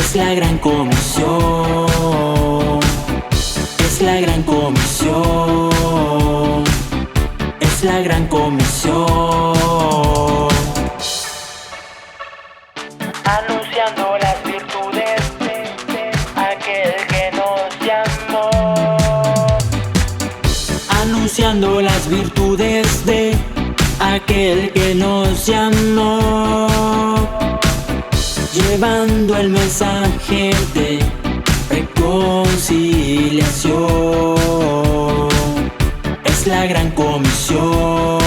Es la gran comisión. Es la gran comisión. Es la gran comisión. Anunciando las virtudes de aquel que nos llamó. Anunciando las virtudes de aquel que nos llamó. Llevando el mensaje de reconciliación. Es la gran comisión.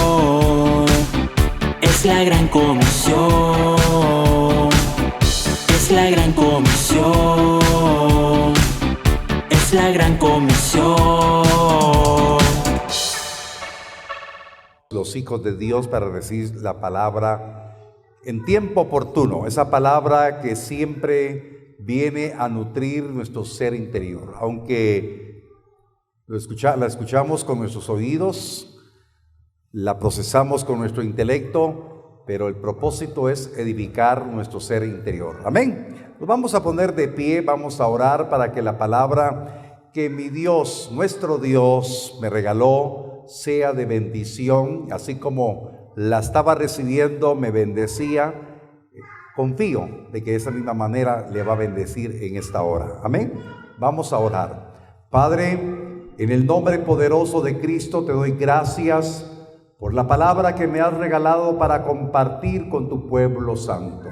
Es la gran comisión. Es la gran comisión. Es la gran comisión. Los hijos de Dios para recibir la palabra en tiempo oportuno, esa palabra que siempre viene a nutrir nuestro ser interior, aunque la escuchamos con nuestros oídos, la procesamos con nuestro intelecto, pero el propósito es edificar nuestro ser interior. Amén. Nos vamos a poner de pie, vamos a orar para que la palabra que mi Dios, nuestro Dios, me regaló sea de bendición, así como la estaba recibiendo, me bendecía. Confío de que de esa misma manera le va a bendecir en esta hora. Amén. Vamos a orar. Padre, en el nombre poderoso de Cristo te doy gracias por la palabra que me has regalado para compartir con tu pueblo santo.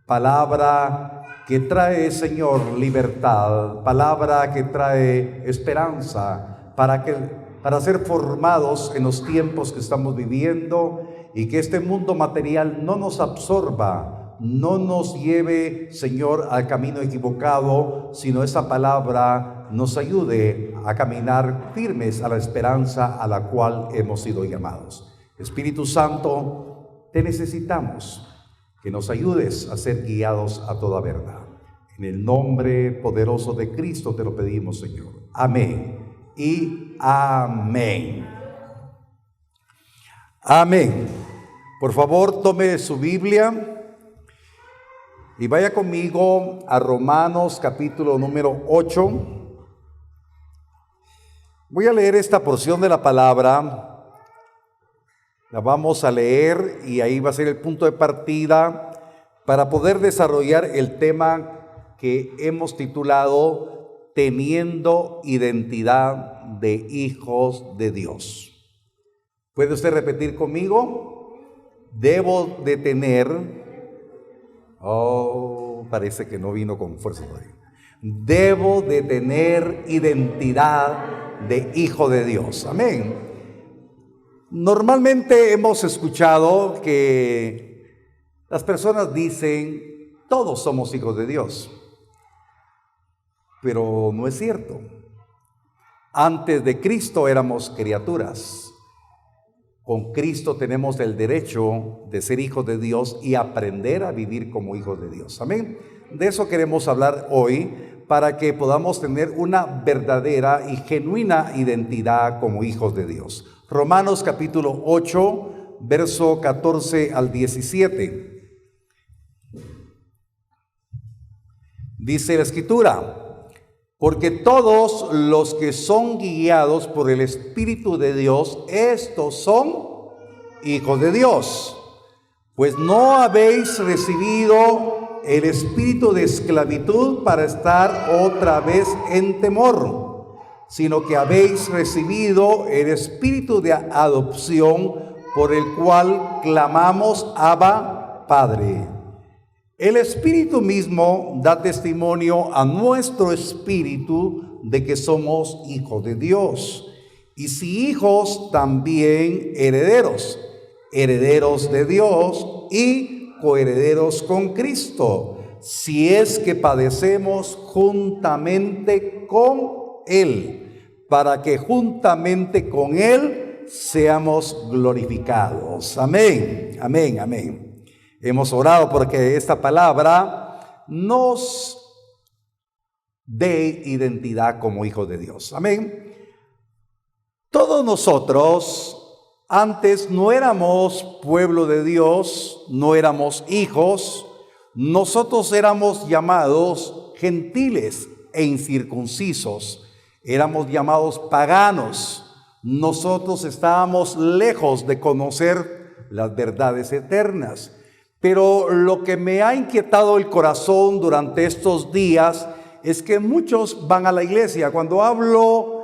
Palabra que trae, Señor, libertad. Palabra que trae esperanza para ser formados en los tiempos que estamos viviendo y que este mundo material no nos absorba, no nos lleve, Señor, al camino equivocado, sino esa palabra nos ayude a caminar firmes a la esperanza a la cual hemos sido llamados. Espíritu Santo, te necesitamos, que nos ayudes a ser guiados a toda verdad. En el nombre poderoso de Cristo te lo pedimos, Señor. Amén y amén. Amén. Por favor, tome su Biblia y vaya conmigo a Romanos capítulo número 8. Voy a leer esta porción de la palabra. La vamos a leer y ahí va a ser el punto de partida para poder desarrollar el tema que hemos titulado Teniendo identidad de hijos de Dios. ¿Puede usted repetir conmigo? Debo de tener, parece que no vino con fuerza todavía. Debo de tener identidad de hijo de Dios. Amén. Normalmente hemos escuchado que las personas dicen, todos somos hijos de Dios. Pero no es cierto. Antes de Cristo éramos criaturas. Con Cristo tenemos el derecho de ser hijos de Dios y aprender a vivir como hijos de Dios. Amén. De eso queremos hablar hoy para que podamos tener una verdadera y genuina identidad como hijos de Dios. Romanos capítulo 8, verso 14 al 17. Dice la Escritura: porque todos los que son guiados por el Espíritu de Dios, estos son hijos de Dios. Pues no habéis recibido el espíritu de esclavitud para estar otra vez en temor, sino que habéis recibido el espíritu de adopción, por el cual clamamos: Abba, Padre. El Espíritu mismo da testimonio a nuestro espíritu de que somos hijos de Dios. Y si hijos, también herederos, herederos de Dios y coherederos con Cristo, si es que padecemos juntamente con Él, para que juntamente con Él seamos glorificados. Amén, amén, amén. Hemos orado porque esta palabra nos dé identidad como hijos de Dios. Amén. Todos nosotros antes no éramos pueblo de Dios, no éramos hijos, nosotros éramos llamados gentiles e incircuncisos, éramos llamados paganos, nosotros estábamos lejos de conocer las verdades eternas. Pero lo que me ha inquietado el corazón durante estos días es que muchos van a la iglesia. Cuando hablo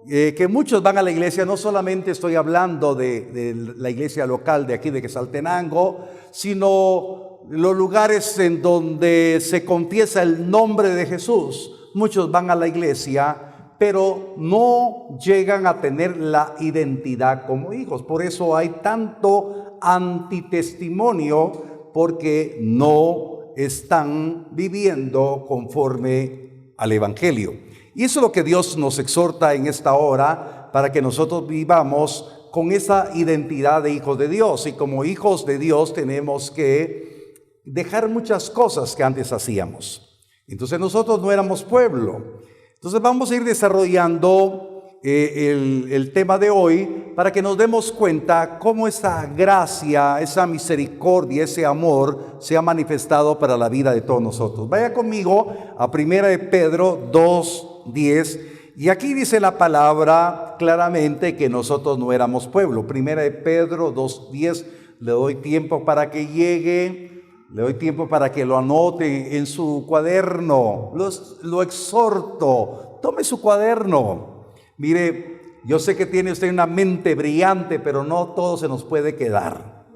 que muchos van a la iglesia, no solamente estoy hablando de la iglesia local de aquí de Quetzaltenango, sino los lugares en donde se confiesa el nombre de Jesús. Muchos van a la iglesia, pero no llegan a tener la identidad como hijos. Por eso hay tanto antitestimonio, porque no están viviendo conforme al Evangelio. Y eso es lo que Dios nos exhorta en esta hora, para que nosotros vivamos con esa identidad de hijos de Dios. Y como hijos de Dios tenemos que dejar muchas cosas que antes hacíamos. Entonces nosotros no éramos pueblo. Entonces vamos a ir desarrollando el tema de hoy para que nos demos cuenta cómo esa gracia, esa misericordia, ese amor se ha manifestado para la vida de todos nosotros. Vaya conmigo a 1 de Pedro 2:10, y aquí dice la palabra claramente que nosotros no éramos pueblo. 1 de Pedro 2:10, le doy tiempo para que llegue, le doy tiempo para que lo anote en su cuaderno. Lo exhorto, tome su cuaderno. Mire, yo sé que tiene usted una mente brillante, pero no todo se nos puede quedar.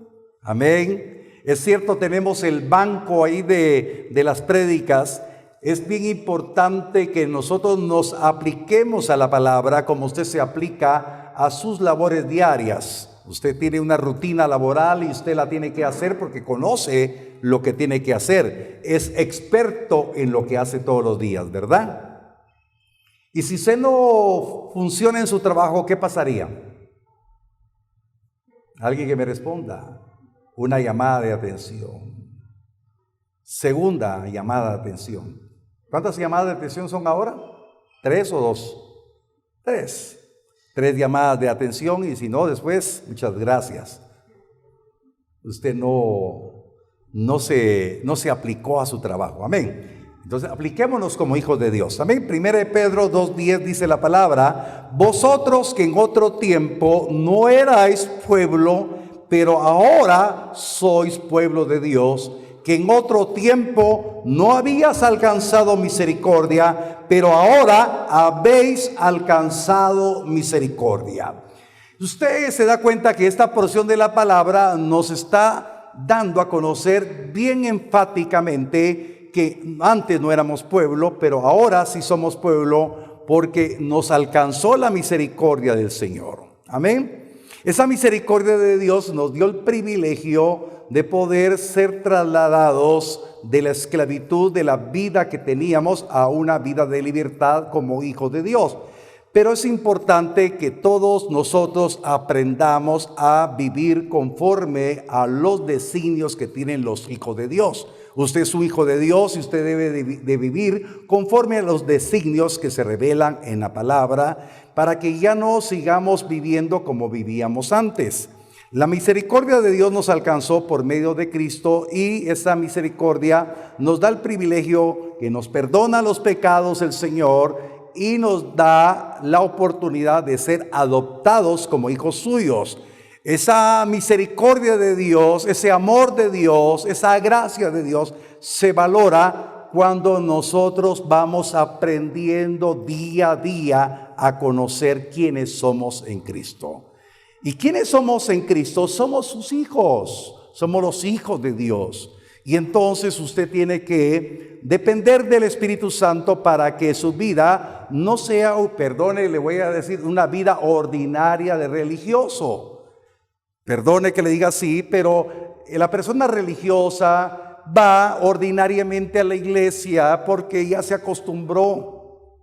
Amén. Es cierto, tenemos el banco ahí de las prédicas. Es bien importante que nosotros nos apliquemos a la palabra como usted se aplica a sus labores diarias. Usted tiene una rutina laboral y usted la tiene que hacer porque conoce lo que tiene que hacer. Es experto en lo que hace todos los días, ¿verdad? Y si usted no funciona en su trabajo, ¿qué pasaría? Alguien que me responda. Una llamada de atención. Segunda llamada de atención. ¿Cuántas llamadas de atención son ahora? ¿3 o 2? 3. 3 llamadas de atención, y si no, después, muchas gracias. Usted no se aplicó a su trabajo. Amén. Entonces, apliquémonos como hijos de Dios. Amén. 1 de Pedro 2:10 dice la palabra: vosotros que en otro tiempo no erais pueblo, pero ahora sois pueblo de Dios, que en otro tiempo no habías alcanzado misericordia, pero ahora habéis alcanzado misericordia. Usted se da cuenta que esta porción de la palabra nos está dando a conocer bien enfáticamente que antes no éramos pueblo, pero ahora sí somos pueblo, porque nos alcanzó la misericordia del Señor. Amén. Esa misericordia de Dios nos dio el privilegio de poder ser trasladados de la esclavitud de la vida que teníamos a una vida de libertad como hijos de Dios. Pero es importante que todos nosotros aprendamos a vivir conforme a los designios que tienen los hijos de Dios. Usted es un hijo de Dios y usted debe de vivir conforme a los designios que se revelan en la palabra, para que ya no sigamos viviendo como vivíamos antes. La misericordia de Dios nos alcanzó por medio de Cristo, y esa misericordia nos da el privilegio que nos perdona los pecados el Señor, y nos da la oportunidad de ser adoptados como hijos suyos. Esa misericordia de Dios, ese amor de Dios, esa gracia de Dios se valora cuando nosotros vamos aprendiendo día a día a conocer quiénes somos en Cristo. ¿Y quiénes somos en Cristo? Somos sus hijos, somos los hijos de Dios. Y entonces usted tiene que depender del Espíritu Santo para que su vida no sea, perdone, le voy a decir, una vida ordinaria de religioso. Perdone que le diga así, pero la persona religiosa va ordinariamente a la iglesia porque ya se acostumbró.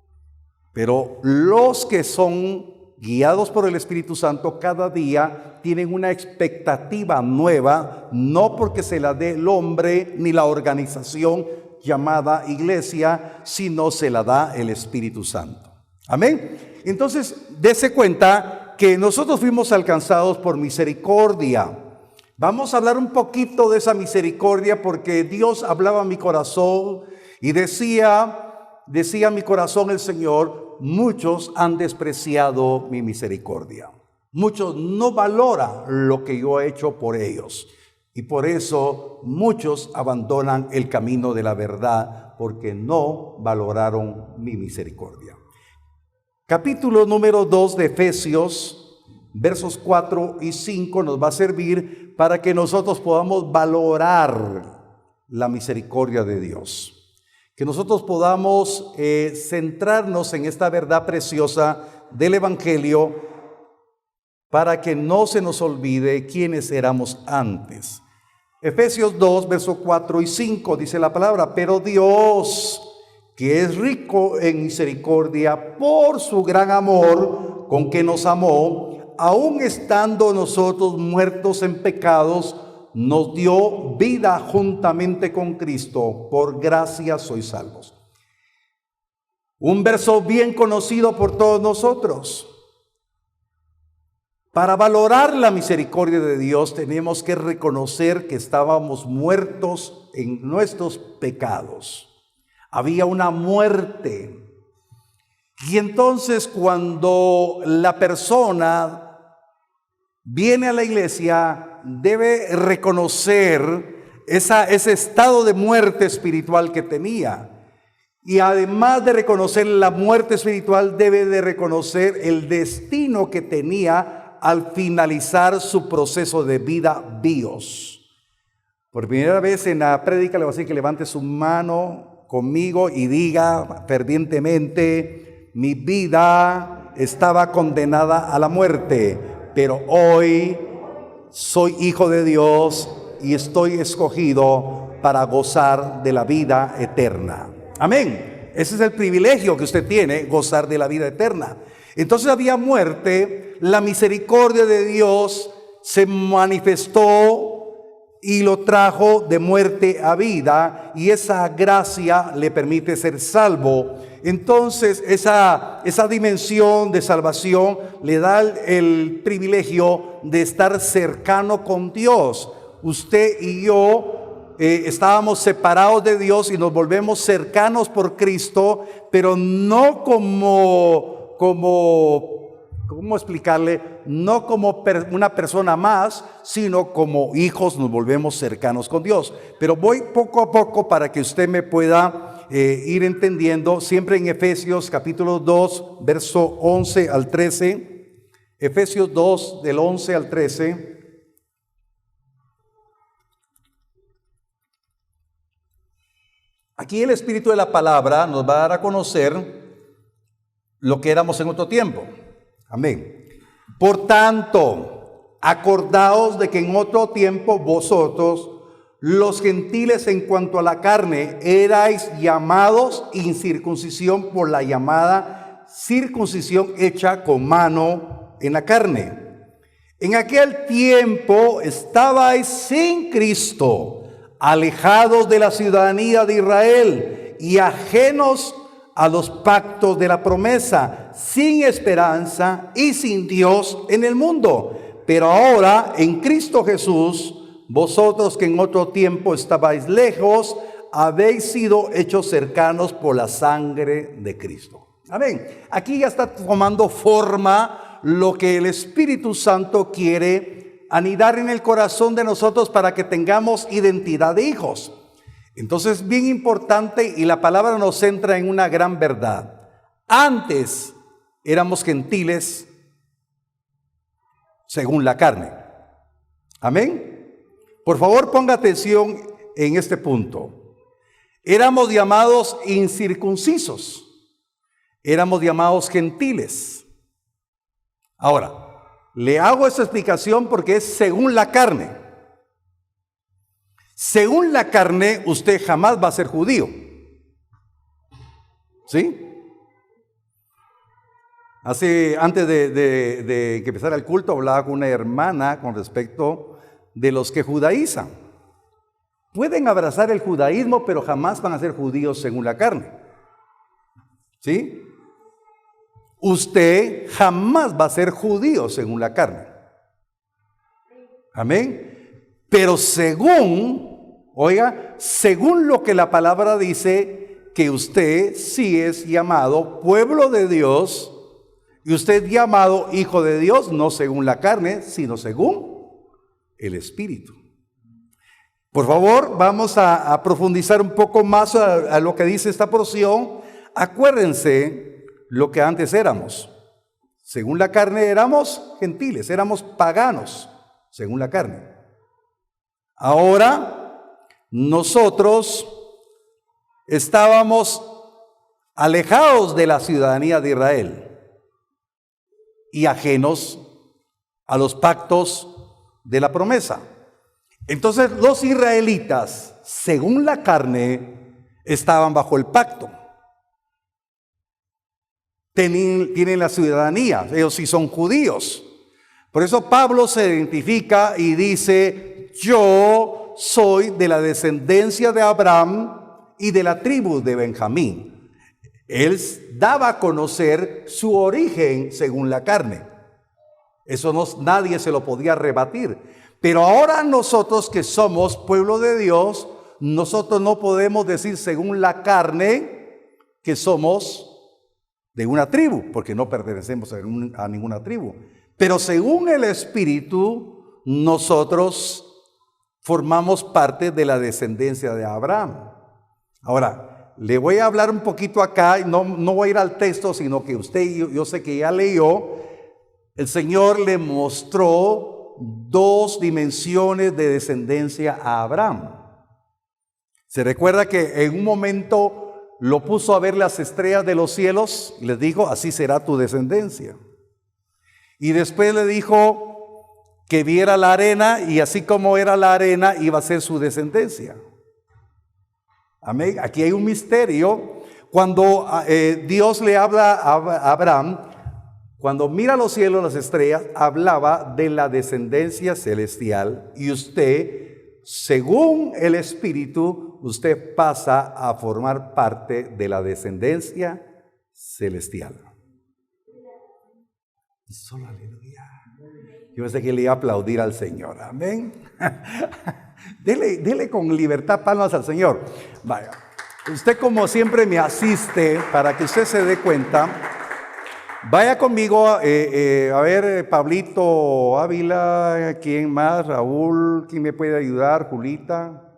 Pero los que son guiados por el Espíritu Santo cada día tienen una expectativa nueva, no porque se la dé el hombre ni la organización llamada iglesia, sino se la da el Espíritu Santo. Amén. Entonces, dése cuenta que nosotros fuimos alcanzados por misericordia. Vamos a hablar un poquito de esa misericordia porque Dios hablaba a mi corazón y decía a mi corazón el Señor: muchos han despreciado mi misericordia. Muchos no valoran lo que yo he hecho por ellos. Y por eso muchos abandonan el camino de la verdad porque no valoraron mi misericordia. Capítulo número 2 de Efesios, versos 4 y 5 nos va a servir para que nosotros podamos valorar la misericordia de Dios. Que nosotros podamos centrarnos en esta verdad preciosa del Evangelio para que no se nos olvide quiénes éramos antes. Efesios 2, versos 4 y 5 dice la palabra: pero Dios, que es rico en misericordia, por su gran amor con que nos amó, aun estando nosotros muertos en pecados, nos dio vida juntamente con Cristo. Por gracia sois salvos. Un verso bien conocido por todos nosotros. Para valorar la misericordia de Dios tenemos que reconocer que estábamos muertos en nuestros pecados. Había una muerte. Y entonces cuando la persona viene a la iglesia, debe reconocer ese estado de muerte espiritual que tenía. Y además de reconocer la muerte espiritual, debe de reconocer el destino que tenía al finalizar su proceso de vida bios. Por primera vez en la prédica le voy a decir que levante su mano conmigo y diga fervientemente: mi vida estaba condenada a la muerte, pero hoy soy hijo de Dios y estoy escogido para gozar de la vida eterna. Amén. Ese es el privilegio que usted tiene, gozar de la vida eterna. Entonces había muerte, la misericordia de Dios se manifestó y lo trajo de muerte a vida, y esa gracia le permite ser salvo. Entonces esa dimensión de salvación le da el privilegio de estar cercano con Dios. Usted y yo estábamos separados de Dios y nos volvemos cercanos por Cristo, pero no ¿cómo explicarle? No como una persona más, sino como hijos nos volvemos cercanos con Dios. Pero voy poco a poco para que usted me pueda ir entendiendo, siempre en Efesios capítulo 2, verso 11 al 13. Efesios 2, del 11 al 13. Aquí el Espíritu de la palabra nos va a dar a conocer lo que éramos en otro tiempo. Amén. Por tanto, acordaos de que en otro tiempo vosotros, los gentiles en cuanto a la carne, erais llamados incircuncisión por la llamada circuncisión hecha con mano en la carne. En aquel tiempo estabais sin Cristo, alejados de la ciudadanía de Israel y ajenos a los pactos de la promesa, sin esperanza y sin Dios en el mundo. Pero ahora en Cristo Jesús, vosotros que en otro tiempo estabais lejos, habéis sido hechos cercanos por la sangre de Cristo. Amén. Aquí ya está tomando forma lo que el Espíritu Santo quiere anidar en el corazón de nosotros para que tengamos identidad de hijos. Entonces, bien importante, y la palabra nos centra en una gran verdad. Antes éramos gentiles según la carne. Amén. Por favor, ponga atención en este punto. Éramos llamados incircuncisos. Éramos llamados gentiles. Ahora, le hago esta explicación porque es según la carne. Según la carne, usted jamás va a ser judío. ¿Sí? Antes de que empezara el culto, hablaba con una hermana con respecto de los que judaizan. Pueden abrazar el judaísmo, pero jamás van a ser judíos según la carne. ¿Sí? Usted jamás va a ser judío según la carne. Amén. Pero según lo que la palabra dice, que usted sí es llamado pueblo de Dios, y usted es llamado hijo de Dios, no según la carne, sino según el Espíritu. Por favor, vamos a profundizar un poco más a lo que dice esta porción. Acuérdense lo que antes éramos. Según la carne éramos gentiles, éramos paganos, según la carne. Ahora nosotros estábamos alejados de la ciudadanía de Israel y ajenos a los pactos de la promesa. Entonces los israelitas, según la carne, estaban bajo el pacto. Tienen la ciudadanía, ellos sí son judíos. Por eso Pablo se identifica y dice: yo soy de la descendencia de Abraham y de la tribu de Benjamín. Él daba a conocer su origen según la carne. Eso nadie se lo podía rebatir. Pero ahora nosotros que somos pueblo de Dios, nosotros no podemos decir según la carne que somos de una tribu, porque no pertenecemos a ninguna tribu. Pero según el Espíritu, nosotros formamos parte de la descendencia de Abraham. Ahora, le voy a hablar un poquito acá, no voy a ir al texto, sino que usted, yo sé que ya leyó, el Señor le mostró dos dimensiones de descendencia a Abraham. Se recuerda que en un momento lo puso a ver las estrellas de los cielos y les dijo: así será tu descendencia. Y después le dijo que viera la arena, y así como era la arena iba a ser su descendencia. Amén. Aquí hay un misterio. Cuando Dios le habla a Abraham, cuando mira los cielos, las estrellas, hablaba de la descendencia celestial, y usted, según el Espíritu, usted pasa a formar parte de la descendencia celestial. Solo aleluya. Yo pensé que le iba a aplaudir al Señor. Amén. Dele con libertad palmas al Señor. Vaya. Usted, como siempre, me asiste para que usted se dé cuenta. Vaya conmigo, a ver, Pablito Ávila, ¿quién más? Raúl, ¿quién me puede ayudar? Julita,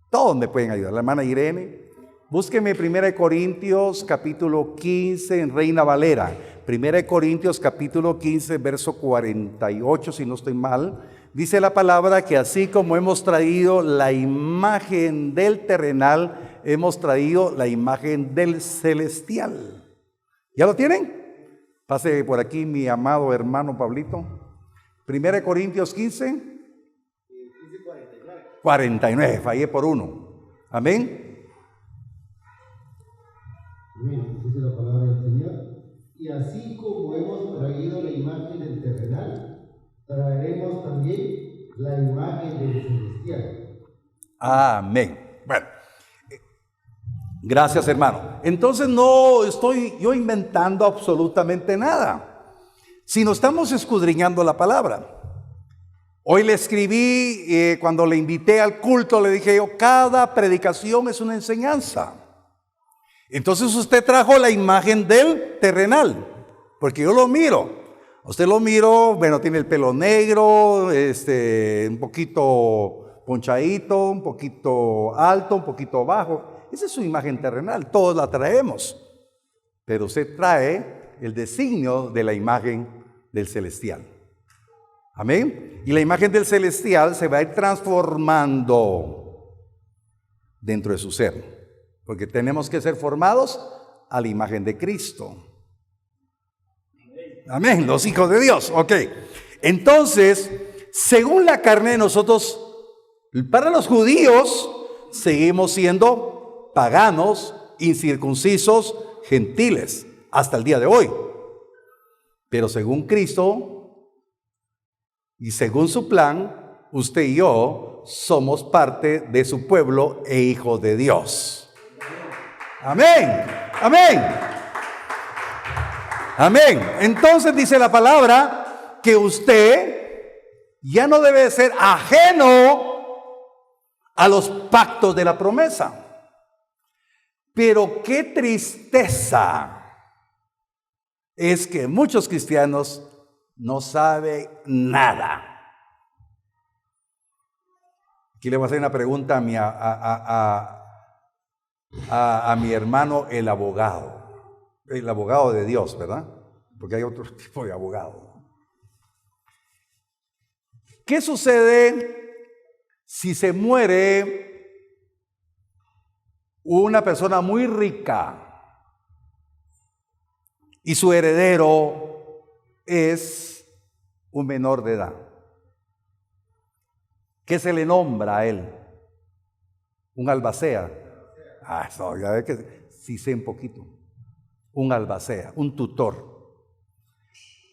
todos me pueden ayudar, la hermana Irene. Búsqueme 1 Corintios capítulo 15 en Reina Valera. 1 Corintios capítulo 15, verso 48, si no estoy mal. Dice la palabra que así como hemos traído la imagen del terrenal, hemos traído la imagen del celestial. ¿Ya lo tienen? Pase por aquí mi amado hermano Pablito. 1 Corintios 15. 49, fallé por uno. Amén. Amén, dice la palabra del Señor. Y así como hemos traído la imagen del terrenal, traeremos también la imagen del celestial. Amén. Bueno. Gracias, hermano. Entonces no estoy yo inventando absolutamente nada, sino estamos escudriñando la palabra. Hoy le escribí, cuando le invité al culto, le dije yo: cada predicación es una enseñanza. Entonces usted trajo la imagen del terrenal, porque yo lo miro. Usted lo miro, bueno, tiene el pelo negro, un poquito ponchadito, un poquito alto, un poquito bajo. Esa es su imagen terrenal, todos la traemos. Pero usted trae el designio de la imagen del celestial. Amén. Y la imagen del celestial se va a ir transformando dentro de su ser. Porque tenemos que ser formados a la imagen de Cristo. Amén, los hijos de Dios. Ok. Entonces, según la carne, nosotros, para los judíos, seguimos siendo paganos, incircuncisos, gentiles, hasta el día de hoy. Pero según Cristo y según su plan, usted y yo somos parte de su pueblo e hijos de Dios. Amén, amén, amén. Entonces dice la palabra que usted ya no debe ser ajeno a los pactos de la promesa. Pero qué tristeza es que muchos cristianos no saben nada. Aquí le voy a hacer una pregunta a mi hermano, el abogado de Dios, ¿verdad? Porque hay otro tipo de abogado. ¿Qué sucede si se muere una persona muy rica y su heredero es un menor de edad? ¿Qué se le nombra a él? Un albacea. No, ya ve que sí sé un poquito. Un albacea, un tutor.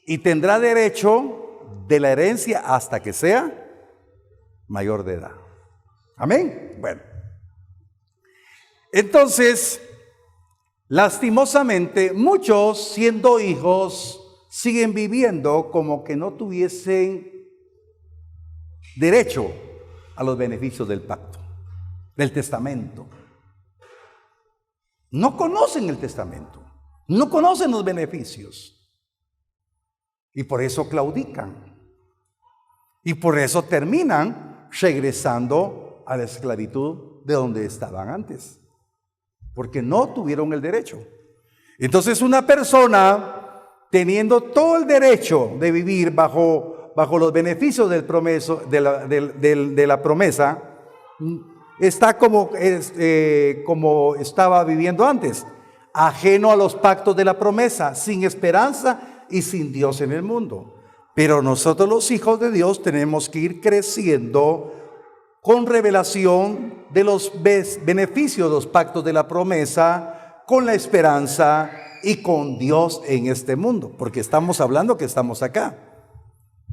Y tendrá derecho de la herencia hasta que sea mayor de edad. Amén. Bueno. Entonces, lastimosamente, muchos siendo hijos siguen viviendo como que no tuviesen derecho a los beneficios del pacto, del testamento. No conocen el testamento, no conocen los beneficios. Y por eso claudican. Y por eso terminan regresando a la esclavitud de donde estaban antes. Porque no tuvieron el derecho. Entonces una persona teniendo todo el derecho de vivir bajo los beneficios de la promesa, está como estaba viviendo antes, ajeno a los pactos de la promesa, sin esperanza y sin Dios en el mundo. Pero nosotros los hijos de Dios tenemos que ir creciendo con revelación de los beneficios de los pactos de la promesa, con la esperanza y con Dios en este mundo, porque estamos hablando que estamos acá.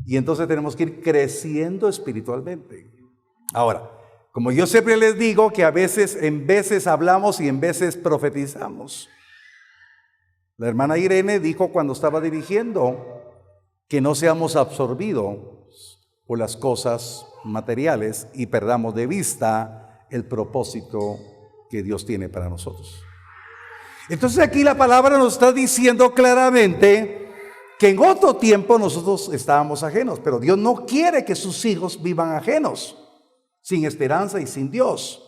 Y entonces tenemos que ir creciendo espiritualmente. Ahora, como yo siempre les digo que en veces hablamos y en veces profetizamos. La hermana Irene dijo cuando estaba dirigiendo que no seamos absorbidos por las cosas materiales y perdamos de vista el propósito que Dios tiene para nosotros. Entonces aquí la palabra nos está diciendo claramente que en otro tiempo nosotros estábamos ajenos, pero Dios no quiere que sus hijos vivan ajenos, sin esperanza y sin Dios.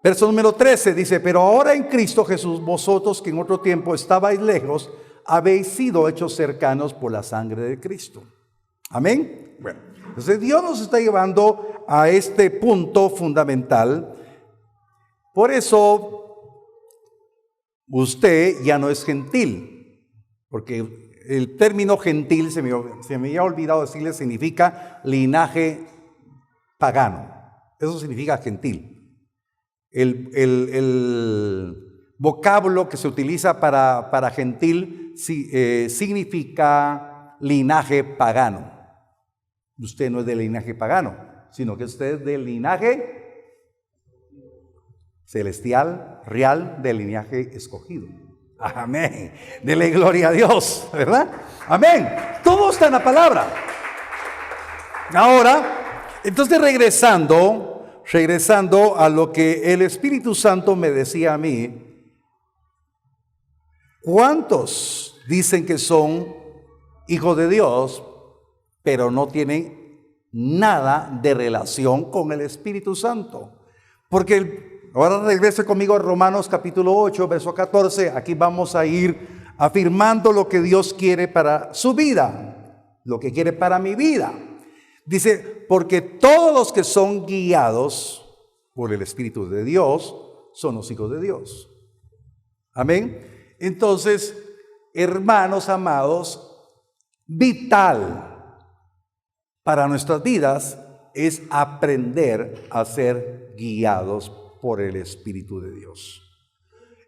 Verso número 13 dice: pero ahora en Cristo Jesús, vosotros que en otro tiempo estabais lejos, habéis sido hechos cercanos por la sangre de Cristo. Amén. Bueno, entonces Dios nos está llevando a este punto fundamental. Por eso usted ya no es gentil, porque el término gentil, se me había olvidado decirle, significa linaje pagano. Eso significa gentil. El vocablo que se utiliza para gentil significa linaje pagano. Usted no es del linaje pagano, sino que usted es del linaje celestial, real, del linaje escogido. Amén. Dele gloria a Dios, ¿verdad? Amén. Todo está en la palabra. Ahora, entonces regresando a lo que el Espíritu Santo me decía a mí, ¿cuántos dicen que son hijos de Dios, pero no tienen nada de relación con el Espíritu Santo? Porque ahora regrese conmigo a Romanos capítulo 8, verso 14. Aquí vamos a ir afirmando lo que Dios quiere para su vida, lo que quiere para mi vida. Dice: porque todos los que son guiados por el Espíritu de Dios son los hijos de Dios. Amén. Entonces, hermanos amados, vital para nuestras vidas es aprender a ser guiados por el Espíritu de Dios.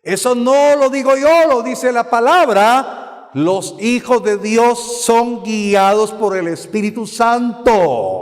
Eso no lo digo yo, lo dice la palabra. Los hijos de Dios son guiados por el Espíritu Santo.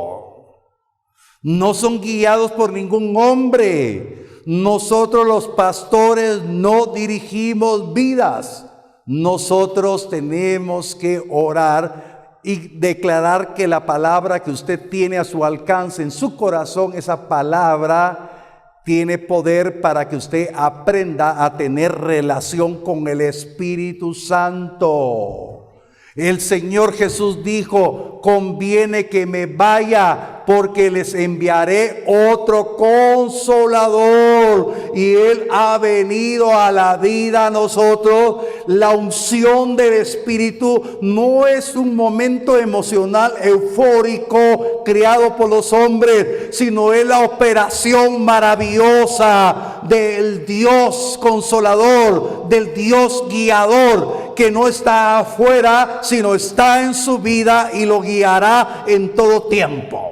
No son guiados por ningún hombre. Nosotros los pastores no dirigimos vidas. Nosotros tenemos que orar y declarar que la palabra que usted tiene a su alcance en su corazón, esa palabra tiene poder para que usted aprenda a tener relación con el Espíritu Santo. El Señor Jesús dijo: conviene que me vaya, porque les enviaré otro Consolador. Y Él ha venido a la vida a nosotros. La unción del Espíritu no es un momento emocional eufórico creado por los hombres, sino es la operación maravillosa del Dios Consolador, del Dios guiador, que no está afuera, sino está en su vida y lo guiará en todo tiempo.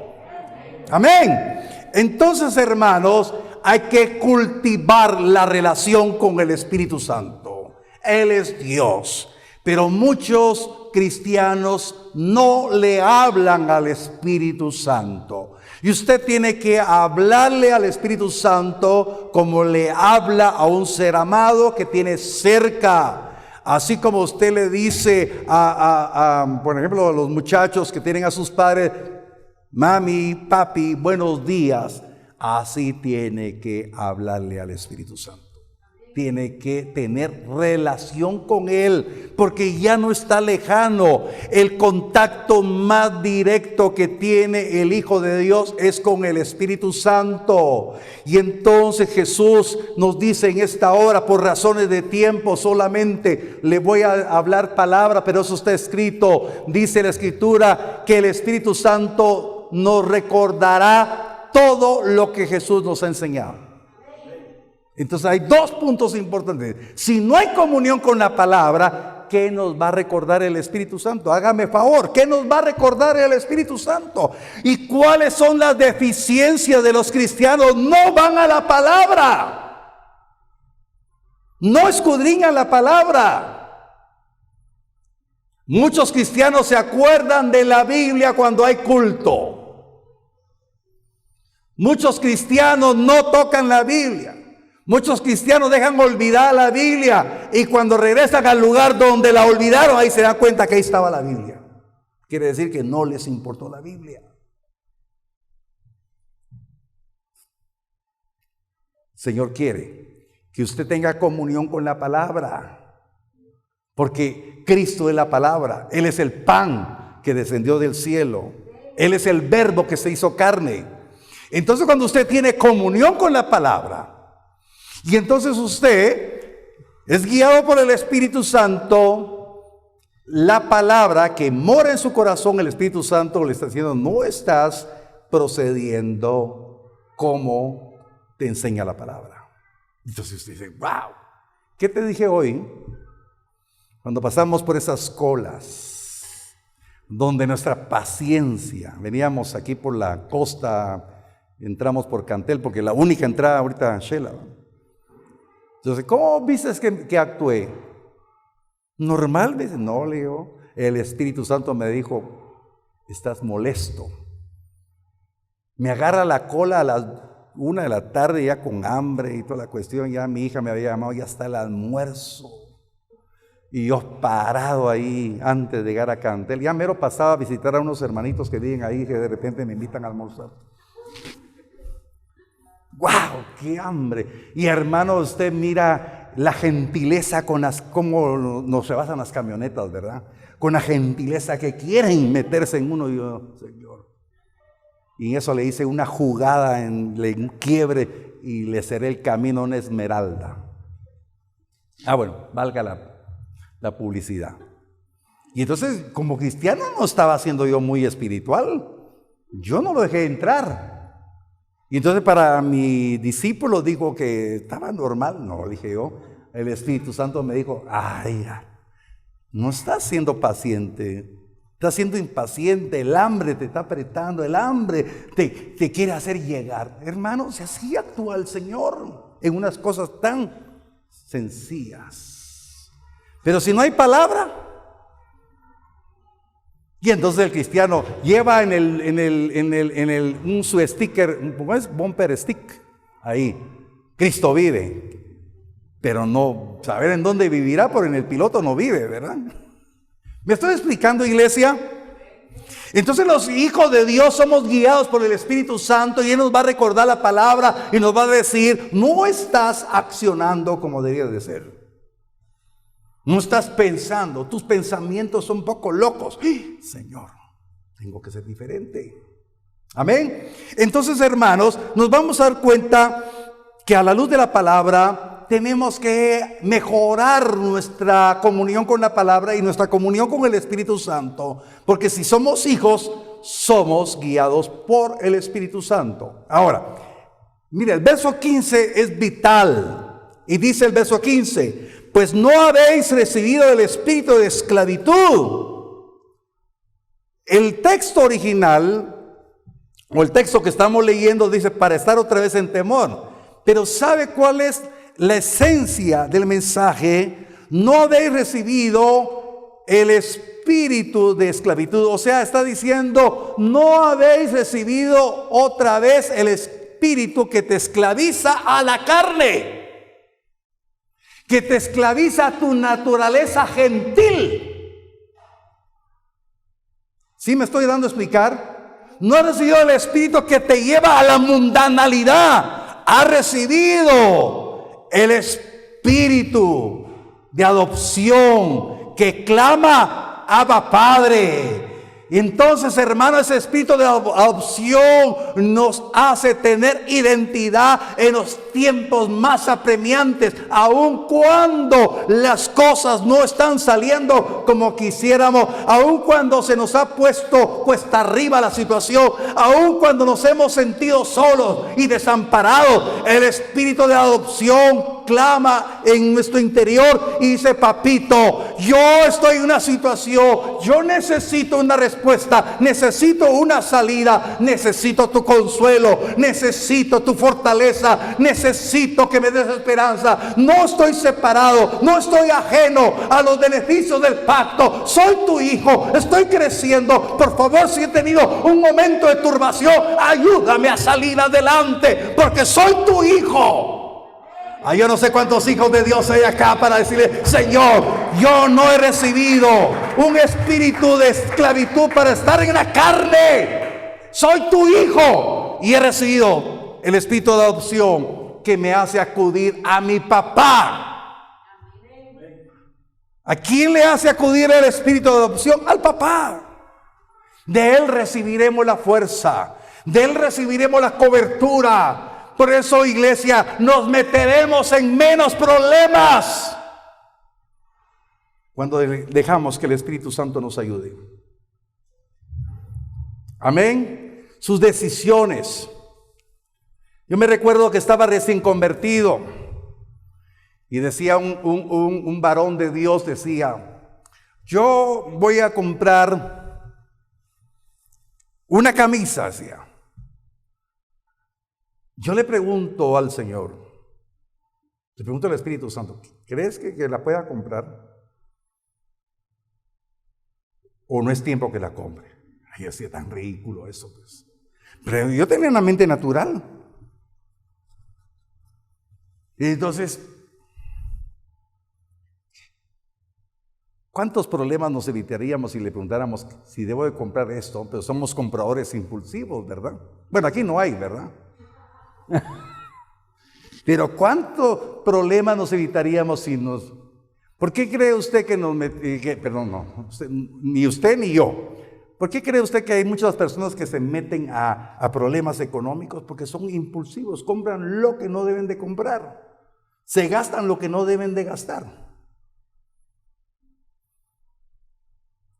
Amén. Entonces, hermanos, hay que cultivar la relación con el Espíritu Santo. Él es Dios, pero muchos cristianos no le hablan al Espíritu Santo. Y usted tiene que hablarle al Espíritu Santo como le habla a un ser amado que tiene cerca. Así como usted le dice por ejemplo, a los muchachos que tienen a sus padres: mami, papi, buenos días. Así tiene que hablarle al Espíritu Santo. Tiene que tener relación con Él, porque ya no está lejano. El contacto más directo que tiene el Hijo de Dios es con el Espíritu Santo. Y entonces Jesús nos dice en esta hora: por razones de tiempo solamente le voy a hablar palabra, pero eso está escrito. Dice la Escritura que el Espíritu Santo nos recordará todo lo que Jesús nos ha enseñado. Entonces hay dos puntos importantes. Si no hay comunión con la palabra, ¿qué nos va a recordar el Espíritu Santo? Hágame favor, ¿qué nos va a recordar el Espíritu Santo? ¿Y cuáles son las deficiencias de los cristianos? No van a la palabra, no escudriñan la palabra. Muchos cristianos se acuerdan de la Biblia cuando hay culto. Muchos cristianos no tocan la Biblia. Muchos cristianos dejan olvidar la Biblia, y cuando regresan al lugar donde la olvidaron, ahí se dan cuenta que ahí estaba la Biblia. Quiere decir que no les importó la Biblia. El Señor quiere que usted tenga comunión con la palabra, porque Cristo es la palabra. Él es el pan que descendió del cielo. Él es el verbo que se hizo carne. Entonces, cuando usted tiene comunión con la palabra, y entonces usted es guiado por el Espíritu Santo, la palabra que mora en su corazón, el Espíritu Santo le está diciendo: no estás procediendo como te enseña la palabra. Entonces usted dice: wow, ¿qué te dije hoy? Cuando pasamos por esas colas, donde nuestra paciencia, veníamos aquí por la costa, entramos por Cantel, porque la única entrada ahorita es Shela. Entonces, ¿cómo viste que actué? Normal, me dice. No, le digo, el Espíritu Santo me dijo: estás molesto. Me agarra la cola a las 1 de la tarde, ya con hambre y toda la cuestión. Ya mi hija me había llamado, ya está el almuerzo. Y yo parado ahí antes de llegar a Cantel. Ya mero pasaba a visitar a unos hermanitos que viven ahí, que de repente me invitan a almorzar. ¡Wow! ¡Qué hambre! Y hermano, usted mira la gentileza con cómo nos rebasan las camionetas, ¿verdad? Con la gentileza que quieren meterse en uno. Y yo: Señor. Y en eso le hice una jugada en quiebre y le cerré el camino a una esmeralda. Bueno, valga la publicidad. Y entonces, como cristiano, no estaba siendo yo muy espiritual. Yo no lo dejé entrar. Y entonces para mi discípulo dijo que estaba normal. No, dije yo. El Espíritu Santo me dijo: ay, no estás siendo paciente, estás siendo impaciente. El hambre te está apretando, el hambre te quiere hacer llegar. Hermanos, si así actúa el Señor en unas cosas tan sencillas. Pero si no hay palabra, y entonces el cristiano lleva su sticker, ¿cómo es? Bumper stick, ahí: Cristo vive. Pero no saber en dónde vivirá, porque en el piloto no vive, ¿verdad? ¿Me estoy explicando, iglesia? Entonces los hijos de Dios somos guiados por el Espíritu Santo y Él nos va a recordar la palabra y nos va a decir, no estás accionando como deberías de ser. No estás pensando, tus pensamientos son un poco locos. Señor, tengo que ser diferente. Amén. Entonces, hermanos, nos vamos a dar cuenta que a la luz de la palabra tenemos que mejorar nuestra comunión con la palabra y nuestra comunión con el Espíritu Santo, porque si somos hijos, somos guiados por el Espíritu Santo. Ahora, mire, el verso 15 es vital y dice el verso 15, pues no habéis recibido el espíritu de esclavitud. El texto original o el texto que estamos leyendo dice para estar otra vez en temor, pero ¿sabe cuál es la esencia del mensaje? No habéis recibido el espíritu de esclavitud. O sea, está diciendo, no habéis recibido otra vez el espíritu que te esclaviza a la carne, que te esclaviza a tu naturaleza gentil. ¿Sí me estoy dando a explicar? No has recibido el espíritu que te lleva a la mundanalidad. Has recibido el espíritu de adopción que clama Abba Padre. Y entonces, hermano, ese espíritu de adopción nos hace tener identidad en los tiempos más apremiantes, aun cuando las cosas no están saliendo como quisiéramos, aun cuando se nos ha puesto cuesta arriba la situación, aun cuando nos hemos sentido solos y desamparados. El espíritu de adopción clama en nuestro interior y dice, papito, yo estoy en una situación, yo necesito una respuesta, necesito una salida, necesito tu consuelo, necesito tu fortaleza, necesito que me des esperanza. No estoy separado, no estoy ajeno a los beneficios del pacto, soy tu hijo, estoy creciendo. Por favor, si he tenido un momento de turbación, ayúdame a salir adelante, porque soy tu hijo. Yo no sé cuántos hijos de Dios hay acá para decirle, Señor, yo no he recibido un espíritu de esclavitud para estar en la carne. Soy tu hijo y he recibido el espíritu de adopción que me hace acudir a mi papá. ¿A quién le hace acudir el espíritu de adopción? Al papá. De él recibiremos la fuerza, de él recibiremos la cobertura. Por eso, iglesia, nos meteremos en menos problemas cuando dejamos que el Espíritu Santo nos ayude. Amén. Sus decisiones. Yo me recuerdo que estaba recién convertido y decía un varón de Dios, decía, yo voy a comprar una camisa, decía. Yo le pregunto al Señor, le pregunto al Espíritu Santo, ¿crees que la pueda comprar? ¿O no es tiempo que la compre? Ay, así es tan ridículo eso, pues. Pero yo tenía una mente natural. Y entonces, ¿cuántos problemas nos evitaríamos si le preguntáramos si debo de comprar esto? Pero somos compradores impulsivos, ¿verdad? Bueno, aquí no hay, ¿verdad? Pero ¿cuántos problemas nos evitaríamos si nos... ¿Por qué cree usted que nos... ni usted ni yo. ¿Por qué cree usted que hay muchas personas que se meten a problemas económicos? Porque son impulsivos, compran lo que no deben de comprar, se gastan lo que no deben de gastar.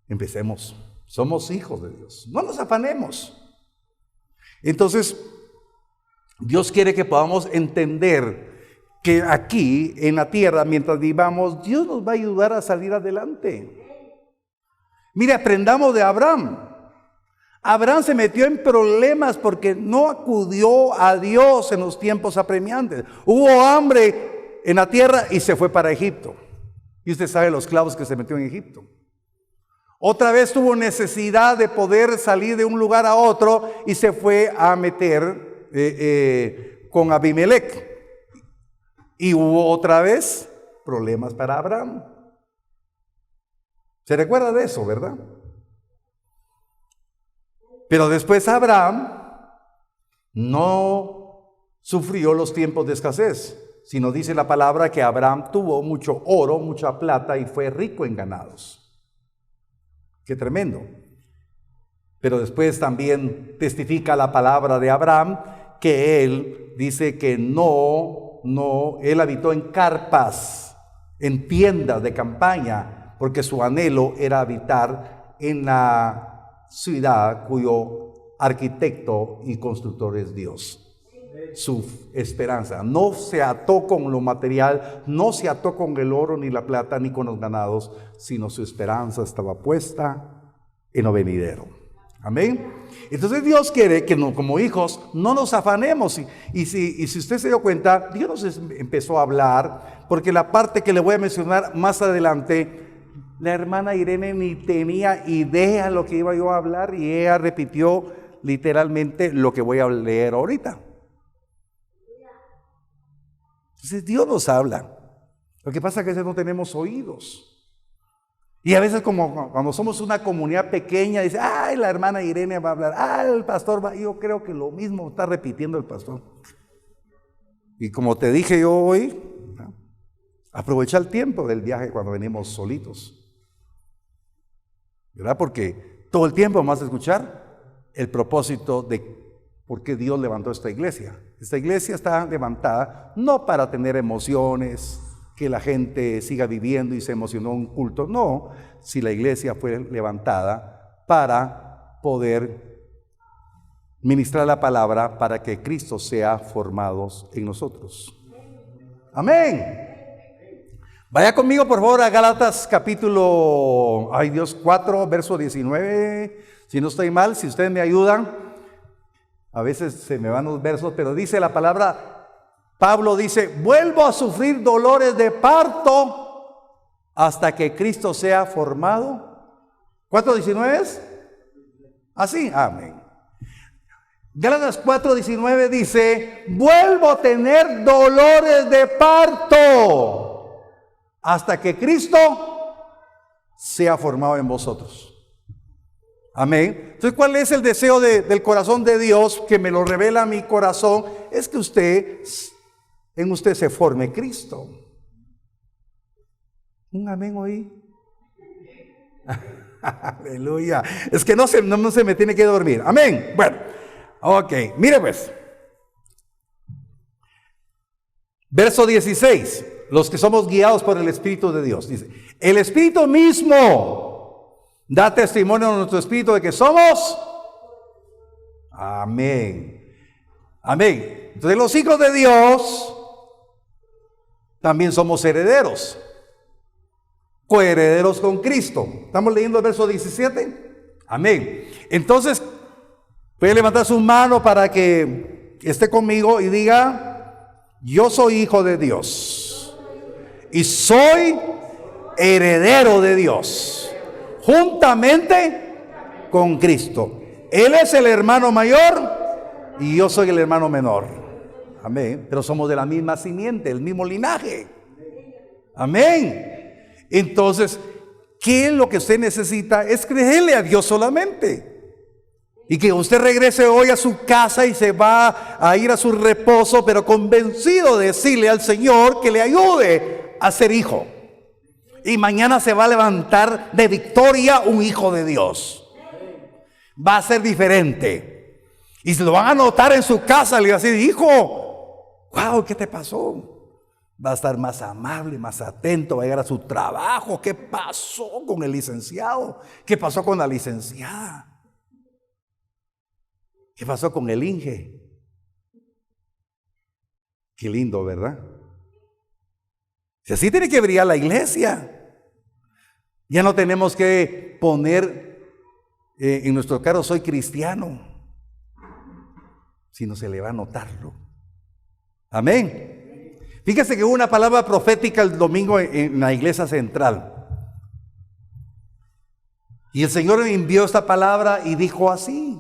Empecemos. Somos hijos de Dios. No nos afanemos. Entonces, Dios quiere que podamos entender que aquí en la tierra, mientras vivamos, Dios nos va a ayudar a salir adelante. Mire, aprendamos de Abraham. Abraham se metió en problemas porque no acudió a Dios en los tiempos apremiantes. Hubo hambre en la tierra y se fue para Egipto. Y usted sabe los clavos que se metió en Egipto. Otra vez tuvo necesidad de poder salir de un lugar a otro y se fue a meter con Abimelech, y hubo otra vez problemas para Abraham. ¿Se recuerda de eso, verdad? Pero después Abraham no sufrió los tiempos de escasez, sino dice la palabra que Abraham tuvo mucho oro, mucha plata y fue rico en ganados. Qué tremendo. Pero después también testifica la palabra de Abraham que él dice que él habitó en carpas, en tiendas de campaña, porque su anhelo era habitar en la ciudad cuyo arquitecto y constructor es Dios. Su esperanza no se ató con lo material, no se ató con el oro ni la plata ni con los ganados, sino su esperanza estaba puesta en lo venidero. Amén. Entonces Dios quiere que como hijos no nos afanemos. Y si usted se dio cuenta, Dios nos empezó a hablar, porque la parte que le voy a mencionar más adelante, la hermana Irene ni tenía idea de lo que iba yo a hablar y ella repitió literalmente lo que voy a leer ahorita. Entonces Dios nos habla. Lo que pasa es que a veces no tenemos oídos. Y a veces como cuando somos una comunidad pequeña, dice, ay, la hermana Irene va a hablar, ay, el pastor va. Yo creo que lo mismo está repitiendo el pastor. Y como te dije yo hoy, ¿no? Aprovecha el tiempo del viaje cuando venimos solitos, ¿verdad? Porque todo el tiempo vamos a escuchar el propósito de por qué Dios levantó esta iglesia. Esta iglesia está levantada no para tener emociones, que la gente siga viviendo y se emocionó un culto. No, si la iglesia fue levantada para poder ministrar la palabra para que Cristo sea formado en nosotros. Amén. Vaya conmigo por favor a Gálatas capítulo 4, verso 19. Si no estoy mal, si ustedes me ayudan, a veces se me van los versos, pero dice la palabra, Pablo dice, vuelvo a sufrir dolores de parto hasta que Cristo sea formado. ¿4:19 es? Así, amén. Gálatas 4:19 dice, vuelvo a tener dolores de parto hasta que Cristo sea formado en vosotros. Amén. Entonces, ¿cuál es el deseo del corazón de Dios que me lo revela mi corazón? Es que en usted se forme Cristo. Un amén hoy. Aleluya. Es que no se me tiene que dormir. Amén. Bueno, ok. Mire pues. Verso 16. Los que somos guiados por el Espíritu de Dios. Dice, el Espíritu mismo da testimonio a nuestro espíritu de que somos. Amén. Amén. Entonces los hijos de Dios también somos herederos, coherederos con Cristo. ¿Estamos leyendo el verso 17? Amén. Entonces, puede levantar su mano para que esté conmigo y diga, yo soy hijo de Dios y soy heredero de Dios, juntamente con Cristo. Él es el hermano mayor y yo soy el hermano menor. Amén. Pero somos de la misma simiente, el mismo linaje. Amén. Entonces, ¿qué es lo que usted necesita? Es creerle a Dios solamente. Y que usted regrese hoy a su casa y se va a ir a su reposo, pero convencido de decirle al Señor que le ayude a ser hijo. Y mañana se va a levantar de victoria un hijo de Dios. Va a ser diferente. Y se lo van a notar en su casa, le va a decir, hijo, wow, ¿qué te pasó? Va a estar más amable, más atento, va a llegar a su trabajo. ¿Qué pasó con el licenciado? ¿Qué pasó con la licenciada? ¿Qué pasó con el Inge? Qué lindo, ¿verdad? Si así tiene que brillar la iglesia. Ya no tenemos que poner en nuestro carro soy cristiano, sino se le va a notarlo. Amén. Fíjese que hubo una palabra profética el domingo en la iglesia central. Y el Señor me envió esta palabra y dijo así.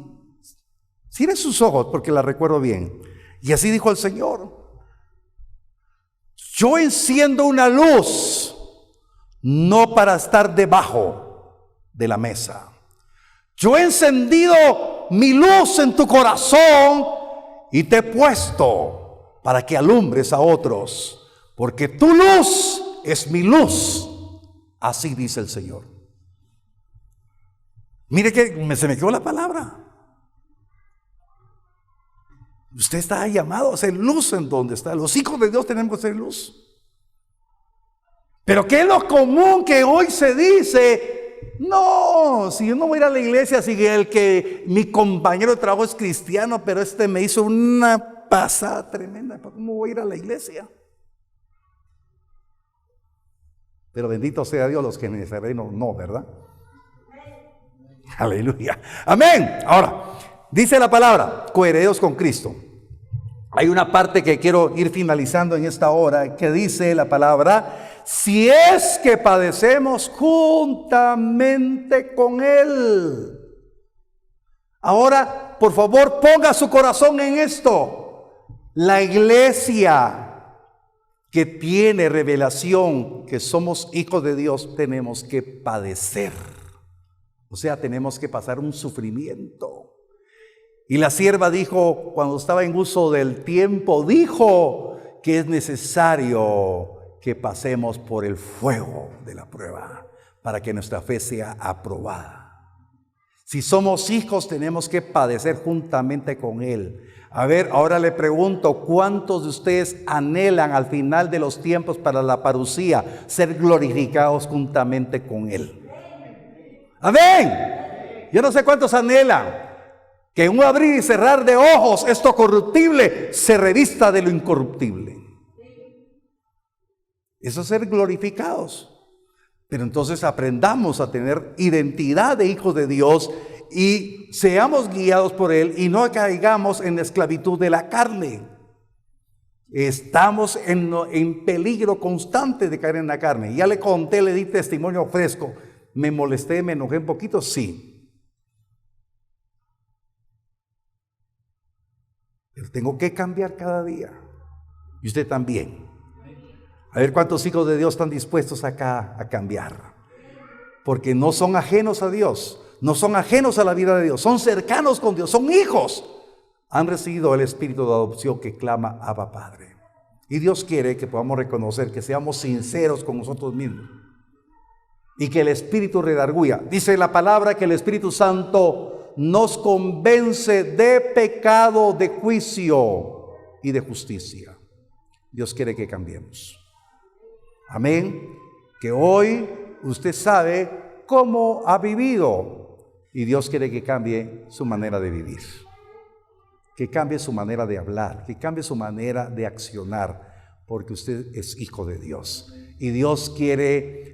Cierre sus ojos porque la recuerdo bien. Y así dijo el Señor. Yo enciendo una luz, no para estar debajo de la mesa. Yo he encendido mi luz en tu corazón y te he puesto para que alumbres a otros, porque tu luz es mi luz. Así dice el Señor. Mire que se me quedó la palabra. Usted está llamado a ser luz en donde está. Los hijos de Dios tenemos que ser luz. Pero ¿qué es lo común que hoy se dice? No, si yo no voy a ir a la iglesia, si mi compañero de trabajo es cristiano, pero me hizo una pasada tremenda, ¿cómo voy a ir a la iglesia? Pero bendito sea Dios, los que en ese reino no, ¿verdad? Aleluya. Amén. Ahora, dice la palabra, coherederos con Cristo. Hay una parte que quiero ir finalizando en esta hora, que dice la palabra, si es que padecemos juntamente con Él. Ahora, por favor, ponga su corazón en esto. La iglesia que tiene revelación que somos hijos de Dios, tenemos que padecer. O sea, tenemos que pasar un sufrimiento. Y la sierva dijo, cuando estaba en uso del tiempo, dijo que es necesario que pasemos por el fuego de la prueba para que nuestra fe sea aprobada. Si somos hijos, tenemos que padecer juntamente con Él. A ver, ahora le pregunto, ¿cuántos de ustedes anhelan al final de los tiempos para la parucía ser glorificados juntamente con Él? Amén. Yo no sé cuántos anhelan que en un abrir y cerrar de ojos esto corruptible se revista de lo incorruptible. Eso es ser glorificados. Pero entonces aprendamos a tener identidad de hijos de Dios y seamos guiados por Él y no caigamos en la esclavitud de la carne. Estamos en peligro constante de caer en la carne. Ya le conté, le di testimonio fresco. ¿Me molesté, me enojé un poquito? Sí. Pero tengo que cambiar cada día. Y usted también. A ver cuántos hijos de Dios están dispuestos acá a cambiar. Porque no son ajenos a Dios. No son ajenos a la vida de Dios. Son cercanos con Dios. Son hijos. Han recibido el espíritu de adopción que clama Abba Padre. Y Dios quiere que podamos reconocer, que seamos sinceros con nosotros mismos. Y que el Espíritu redarguya. Dice la palabra que el Espíritu Santo nos convence de pecado, de juicio y de justicia. Dios quiere que cambiemos. Amén. Que hoy usted sabe cómo ha vivido y Dios quiere que cambie su manera de vivir. Que cambie su manera de hablar, que cambie su manera de accionar, porque usted es hijo de Dios. Y Dios quiere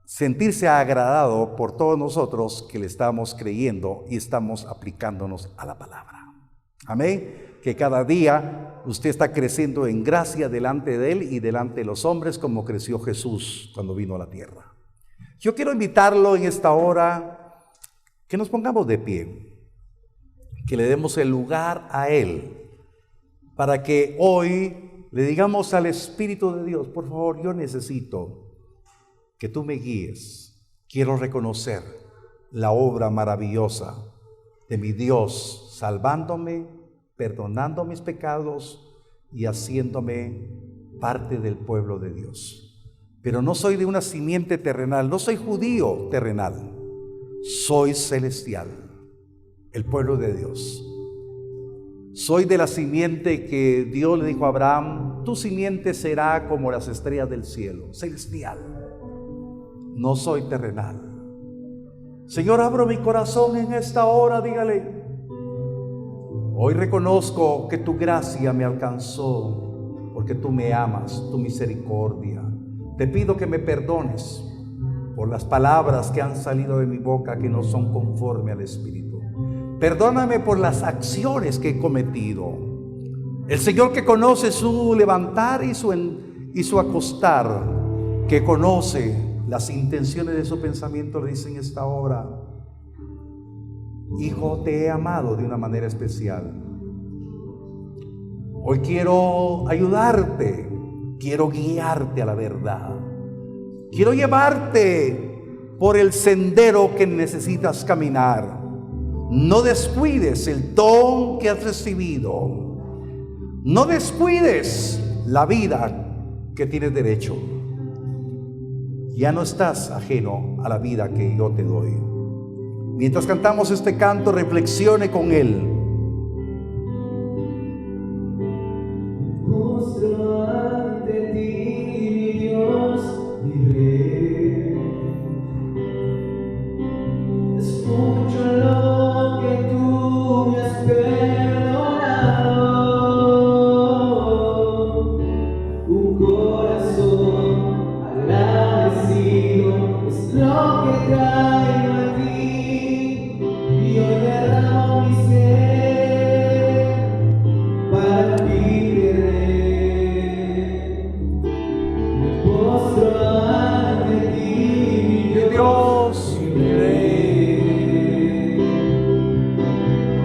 sentirse agradado por todos nosotros que le estamos creyendo y estamos aplicándonos a la palabra. Amén. Que cada día usted está creciendo en gracia delante de Él y delante de los hombres como creció Jesús cuando vino a la tierra. Yo quiero invitarlo en esta hora que nos pongamos de pie, que le demos el lugar a Él para que hoy le digamos al Espíritu de Dios, por favor, yo necesito que tú me guíes. Quiero reconocer la obra maravillosa de mi Dios, salvándome, perdonando mis pecados y haciéndome parte del pueblo de Dios. Pero no soy de una simiente terrenal, no soy judío terrenal, soy celestial, el pueblo de Dios. Soy de la simiente que Dios le dijo a Abraham, tu simiente será como las estrellas del cielo, celestial. No soy terrenal. Señor, abro mi corazón en esta hora, dígale. Hoy reconozco que tu gracia me alcanzó, porque tú me amas, tu misericordia. Te pido que me perdones por las palabras que han salido de mi boca que no son conforme al Espíritu. Perdóname por las acciones que he cometido. El Señor que conoce su levantar y su acostar, que conoce las intenciones de su pensamiento, le dice en esta hora: Hijo, te he amado de una manera especial. Hoy quiero ayudarte, quiero guiarte a la verdad, quiero llevarte por el sendero que necesitas caminar. No descuides el don que has recibido. No descuides la vida que tienes derecho. Ya no estás ajeno a la vida que yo te doy. Mientras cantamos este canto, reflexione con él. Postro ante ti, mi Dios, mi Rey. Escucho lo que tú me has perdonado. Un corazón agradecido es lo que traigo a ti. Y hoy derramo mi ser para ti, Rey. Me postro ante ti, mi Dios, mi Rey.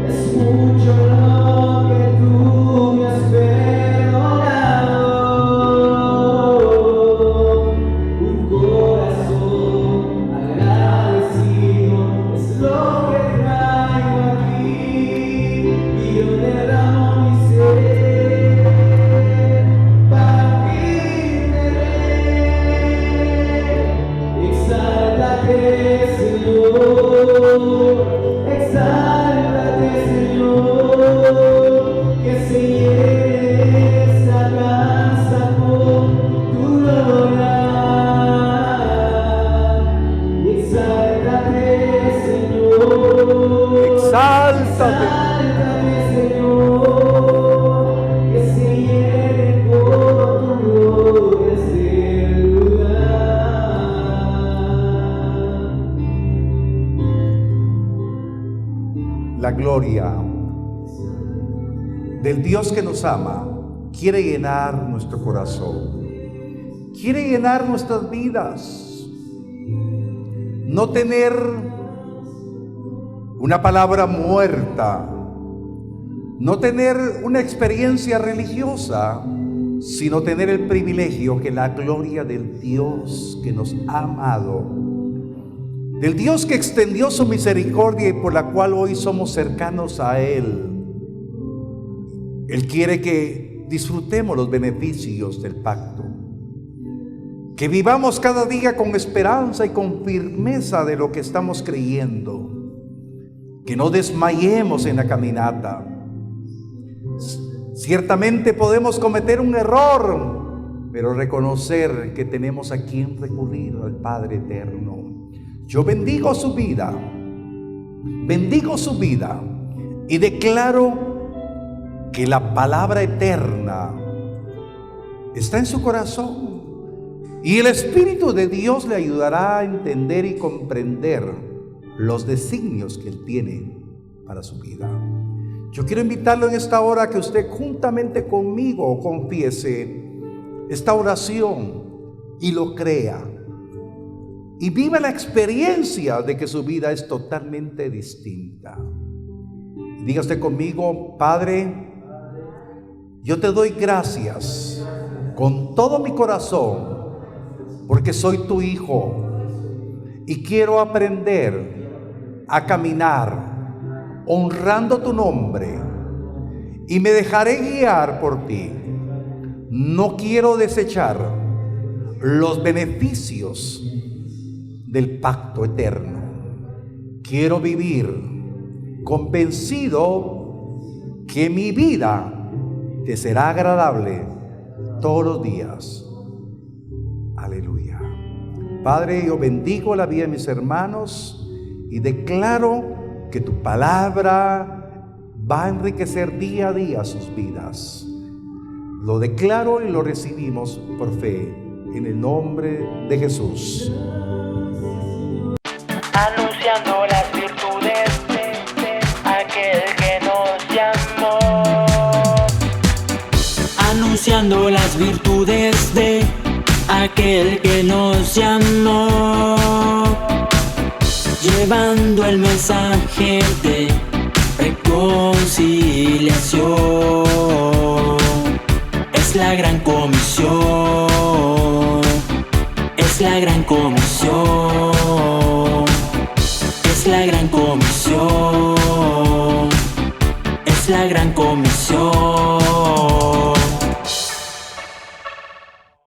Escucho lo que tú me has perdonado. Un corazón agradecido es lo que traigo aquí. Y yo derramo mi ser para ti, Rey. Exáltate, Señor. Exáltate, Señor, que se llene esta casa con tu gloria. Exáltate, Señor. Exáltate. Exáltate, Señor, que se llene con tu gloria este lugar. La gloria del Dios que nos ama quiere llenar nuestro corazón, quiere llenar nuestras vidas. No tener una palabra muerta, no tener una experiencia religiosa, sino tener el privilegio que la gloria del Dios que nos ha amado, del Dios que extendió su misericordia y por la cual hoy somos cercanos a Él. Él quiere que disfrutemos los beneficios del pacto, que vivamos cada día con esperanza y con firmeza de lo que estamos creyendo, que no desmayemos en la caminata. Ciertamente podemos cometer un error, pero reconocer que tenemos a quien recurrir, al Padre eterno. Yo bendigo su vida y declaro que la palabra eterna está en su corazón y el Espíritu de Dios le ayudará a entender y comprender los designios que Él tiene para su vida. Yo quiero invitarlo en esta hora a que usted juntamente conmigo confiese esta oración y lo crea. Y viva la experiencia de que su vida es totalmente distinta. Diga usted conmigo: Padre, yo te doy gracias con todo mi corazón, porque soy tu hijo y quiero aprender a caminar honrando tu nombre y me dejaré guiar por ti. No quiero desechar los beneficios del pacto eterno. Quiero vivir convencido que mi vida te será agradable todos los días. Aleluya. Padre, yo bendigo la vida de mis hermanos y declaro que tu palabra va a enriquecer día a día sus vidas. Lo declaro y lo recibimos por fe en el nombre de Jesús. Anunciando las virtudes de aquel que nos llamó. Anunciando las virtudes de aquel que nos llamó. Llevando el mensaje de reconciliación. Es la gran comisión. Es la gran comisión.